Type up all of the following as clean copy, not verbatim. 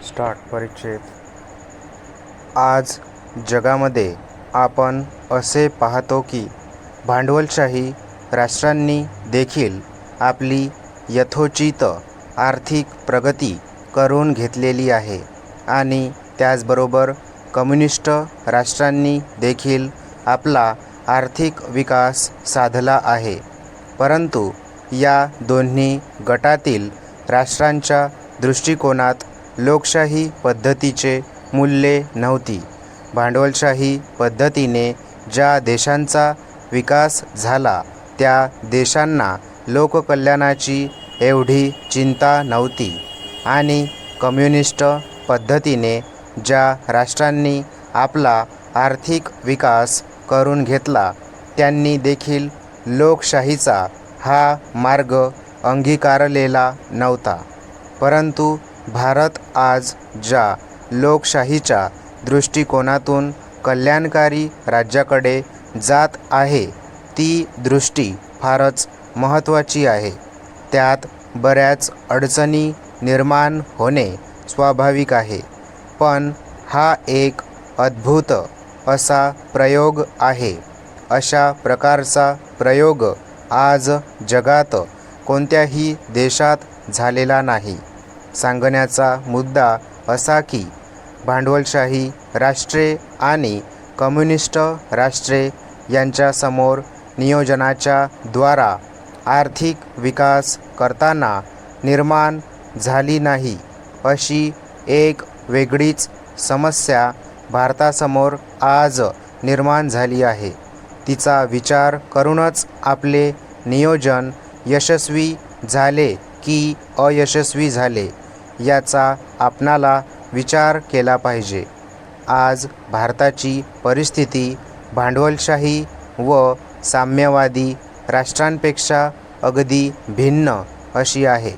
Start परिच्छेद. आज जगामध्ये आपण असे पाहतो की भांडवलशाही राष्ट्रांनी देखील आपली यथोचित आर्थिक प्रगती करून घेतलेली आहे आणि त्याचबरोबर कम्युनिस्ट राष्ट्रांनी देखील आपला आर्थिक विकास साधला आहे. परंतु या दोन्ही गटातील राष्ट्रांच्या दृष्टिकोनात लोकशाही पद्धतीचे मूल्ये नव्हती. भांडवलशाही पद्धतीने ज्या देशांचा विकास झाला त्या देशांना लोककल्याणाची एवढी चिंता नव्हती आणि कम्युनिस्ट पद्धतीने ज्या राष्ट्रांनी आपला आर्थिक विकास करून घेतला त्यांनी देखील लोकशाहीचा हा मार्ग अंगीकारलेला नव्हता. परंतु भारत आज ज्या लोकशाहीच्या दृष्टिकोनातून कल्याणकारी राज्याकडे जात आहे ती दृष्टी फारच महत्त्वाची आहे. त्यात बऱ्याच अडचणी निर्माण होणे स्वाभाविक आहे, पण हा एक अद्भुत असा प्रयोग आहे. अशा प्रकारचा प्रयोग आज जगात कोणत्याही देशात झालेला नाही. सांगण्याचा मुद्दा असा की भांडवलशाही राष्ट्रे आणि कम्युनिस्ट राष्ट्रे यांच्यासमोर नियोजनाच्या द्वारा आर्थिक विकास करताना निर्माण झाली नाही अशी एक वेगळीच समस्या भारतासमोर आज निर्माण झाली आहे. तिचा विचार करूनच आपले नियोजन यशस्वी झाले की अयशस्वी झाले याचा आपणाला विचार केला पाहिजे. आज भारताची परिस्थिती भांडवलशाही व साम्यवादी राष्ट्रांपेक्षा अगदी भिन्न अशी आहे.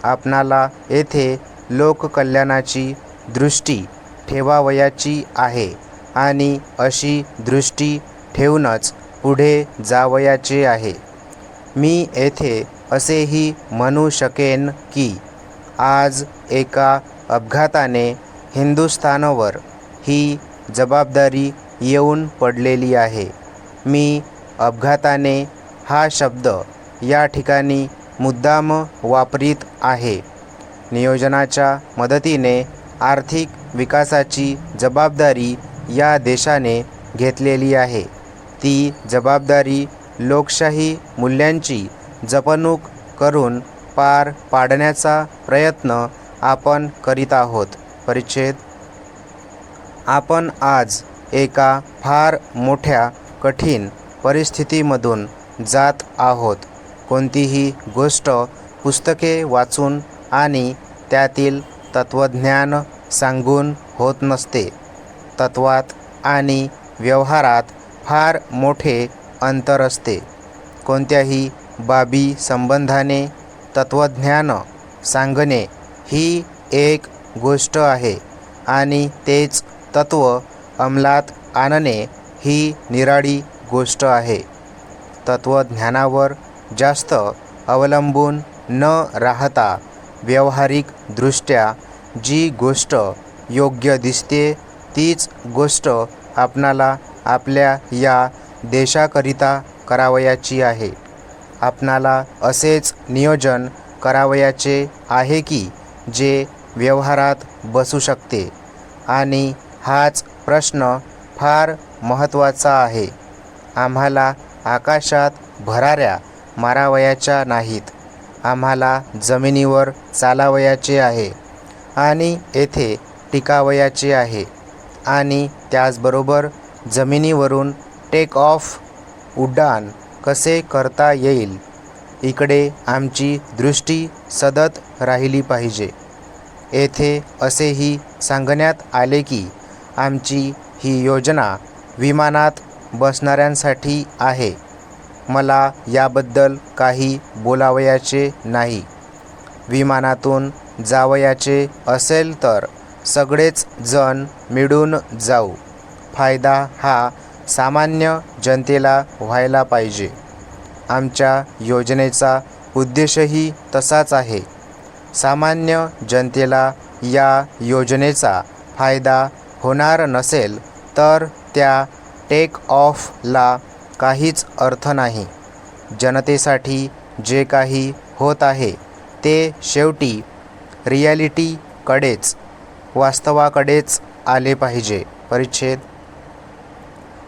आपणाला येथे लोककल्याणाची दृष्टी ठेवावयाची आहे आणि अशी दृष्टी ठेवूनच पुढे जावयाचे आहे. मी येथे असेही म्हणू शकेन की आज एका अपघाताने हिंदुस्थानवर ही जबाबदारी येऊन पडलेली आहे. मी अपघाताने हा शब्द या ठिकाणी मुद्दाम वापरीत आहे. नियोजनाच्या मदतीने आर्थिक विकासाची जबाबदारी या देशाने घेतलेली आहे. ती जबाबदारी लोकशाही मूल्यांची जपणूक करून पार पाडण्याचा प्रयत्न आपण करीत आहोत. परिच्छेद. आपण आज एका फार मोठ्या कठीण परिस्थितीमधून जात आहोत. कोणतीही गोष्ट पुस्तके वाचून आणि त्यातील तत्त्वज्ञान सांगून होत नसते. तत्वात आणि व्यवहारात फार मोठे अंतर असते. कोणत्याही बाबी संबंधाने तत्त्वज्ञान सांगणे ही एक गोष्ट आहे आणि तेच तत्त्व अंमलात आणणे ही निराळी गोष्ट आहे. तत्त्वज्ञानावर जास्त अवलंबून न राहता व्यावहारिकदृष्ट्या जी गोष्ट योग्य दिसते तीच गोष्ट आपणाला आपल्या या देशाकरिता करावयाची आहे. आपणाला असेच नियोजन करावयाचे आहे की जे व्यवहारात बसू शकते आणि हाच प्रश्न फार महत्त्वाचा आहे. आम्हाला आकाशात भराऱ्या मारावयाच्या नाहीत. आम्हाला जमिनीवर चालावयाचे आहे आणि येथे टिकावयाचे आहे आणि त्याचबरोबर जमिनीवरून टेक ऑफ उड्डाण कसे करता येईल इकडे आमची दृष्टी सतत राहिली पाहिजे. येथे असेही सांगण्यात आले की आमची ही योजना विमानात बसणाऱ्यांसाठी आहे. मला याबद्दल काही बोलावयाचे नाही. विमानातून जावयाचे असेल तर सगळेच जण मिळून जाऊ. फायदा हा सामान्य जनतेला व्हायला पाहिजे. आमच्या योजनेचा उद्देशही तसाच आहे. सामान्य जनतेला या योजनेचा फायदा होणार नसेल तर त्या टेक ऑफला काहीच अर्थ नाही. जनतेसाठी जे काही होत आहे ते शेवटी रिॲलिटीकडेच, वास्तवाकडेच आले पाहिजे. परिच्छेद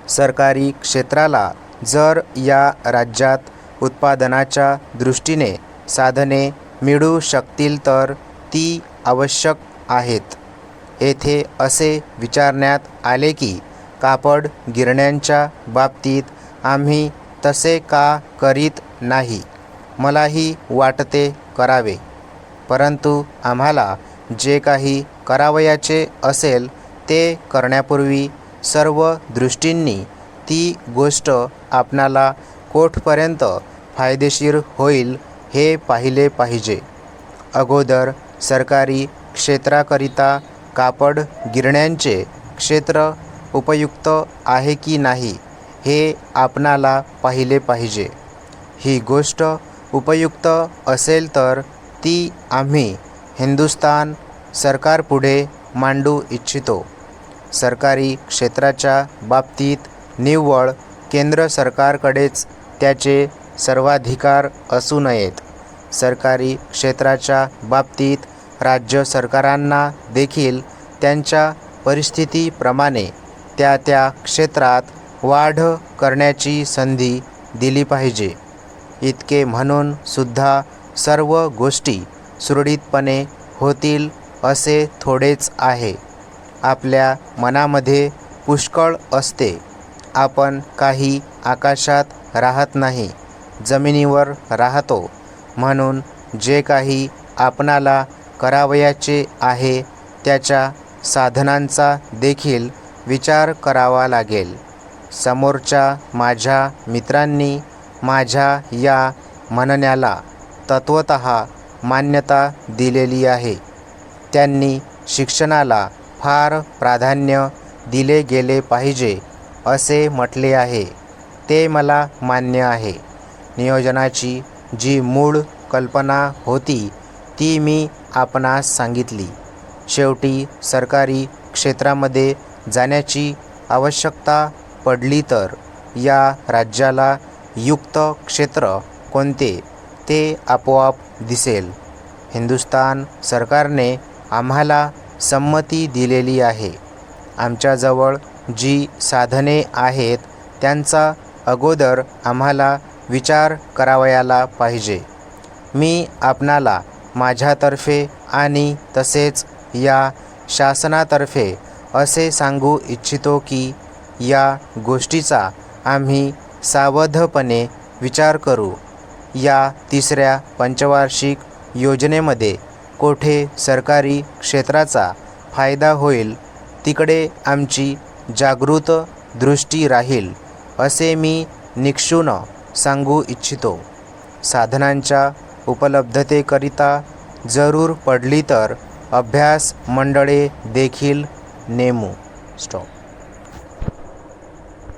सरकारी क्षेत्राला जर या राज्यात उत्पादनाच्या दृष्टीने साधने मिळू शकतील तर ती आवश्यक आहेत. येथे असे विचारण्यात आले की कापड गिरण्यांच्या बाबतीत आम्ही तसे का करीत नाही. मलाही वाटते करावे, परंतु आम्हाला जे काही करावयाचे असेल ते करण्यापूर्वी सर्व दृष्टींनी ती गोष्ट आपणाला कोठपर्यंत फायदेशीर होईल हे पाहिले पाहिजे. अगोदर सरकारी क्षेत्राकरिता कापड गिरण्यांचे क्षेत्र उपयुक्त आहे की नाही हे आपणाला पाहिले पाहिजे. ही गोष्ट उपयुक्त असेल तर ती आम्ही हिंदुस्तान सरकारपुढे मांडू इच्छितो. सरकारी क्षेत्राच्या बाबतीत निव्वळ केंद्र सरकारकडेच त्याचे सर्वाधिकार असू नयेत. सरकारी क्षेत्राच्या बाबतीत राज्य सरकारांना देखील त्यांच्या परिस्थितीप्रमाणे त्या त्या क्षेत्रात वाढ करण्याची संधी दिली पाहिजे. इतके म्हणून सुद्धा सर्व गोष्टी सुरळीतपणे होतील असे थोडेच आहे. आपल्या मनामध्ये पुष्कळ असते. आपण काही आकाशात राहत नाही, जमिनीवर राहतो. म्हणून जे काही आपणाला करावयाचे आहे त्याच्या साधनांचा देखील विचार करावा लागेल. समोरच्या माझ्या मित्रांनी माझ्या या म्हणण्याला तत्वतः मान्यता दिलेली आहे. त्यांनी शिक्षणाला फार प्राधान्य दिले गेले पाहिजे असे म्हटले आहे. ते मला मान्य आहे. नियोजनाची जी मूळ कल्पना होती ती मी आपणास सांगितली. शेवटी सरकारी क्षेत्रामध्ये जाण्याची आवश्यकता पडली तर या राज्याला युक्त क्षेत्र कोणते ते आपोआप दिसेल. हिंदुस्तान सरकारने आम्हाला संमती दिलेली आहे. आमच्याजवळ जी साधने आहेत त्यांचा अगोदर आम्हाला विचार करावयाला पाहिजे. मी आपणाला माझ्यातर्फे आणि तसेच या शासनातर्फे असे सांगू इच्छितो की या गोष्टीचा आम्ही सावधपणे विचार करू. या तिसऱ्या पंचवार्षिक योजनेमध्ये कोठे सरकारी क्षेत्राचा फायदा होईल तिकडे आमची जागृत दृष्टी राहील असे मी निक्षून सांगू इच्छितो. साधनांच्या उपलब्धतेकरिता जरूर पडली तर अभ्यास मंडळे देखील नेमू. स्टॉप.